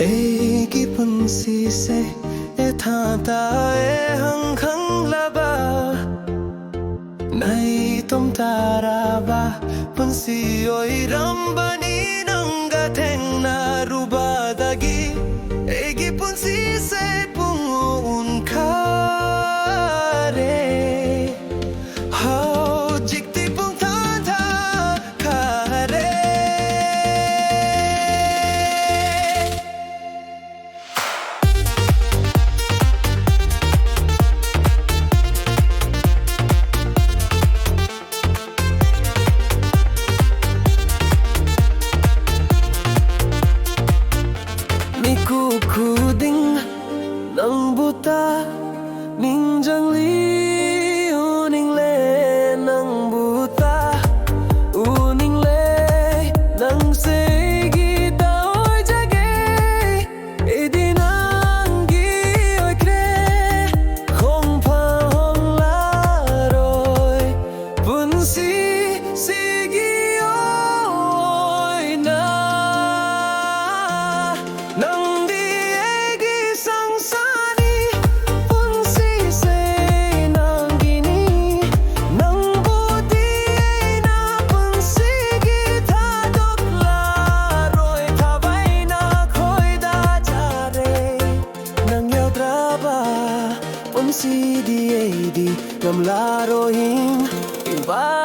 ꯑꯩꯒꯤ ꯄꯨꯟꯁꯤꯁꯦ ꯊꯥ ꯇꯥꯑꯦ ꯈꯪꯂꯕ ꯅꯥꯏꯇꯣꯝ ꯇꯥꯔꯕ ꯄꯨꯟꯁꯤ ꯑꯣꯏꯔꯝꯕꯅꯤ ꯅꯪꯒ ꯊꯦꯡꯅꯔꯨꯕꯗꯒꯤ ꯑꯩꯒꯤ ꯄꯨꯟꯁꯤꯁꯦ ꯄꯨꯡꯑꯣꯟꯈꯔꯦ ꯍꯧꯖꯤꯛꯇꯤ ꯄꯨꯡꯊꯥꯡꯊꯥꯈꯔꯦ 미쿠쿠딩 낭부타 닝장리 우닝레 낭부타 우닝레 낭세기 다오이자게 이디낭기 오이크레 홍파홍라로이 분시 시기오이나 낭디에게 상산이 분시세 낭기니 낭부디에 나 분시기 다독라로이 타바이나 거의다 잘해 낭여드라바 분시디에디 남라로인 이바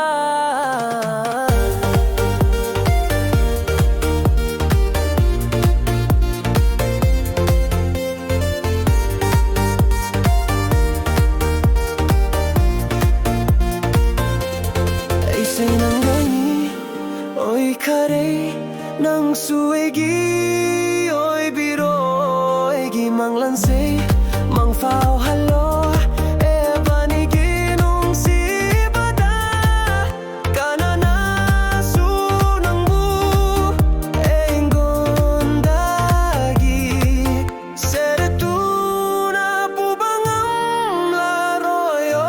Ôi khare nang suegi ôi biro egi mang lan se mang phao halo e bani ginung si bada kanana su nang bu engondagi seretuna pubangam laroyo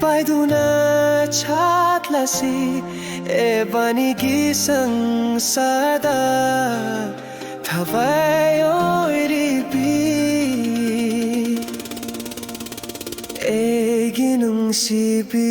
Paiduna chatlasi ebani gisang sada thavayo iripi eginung sibi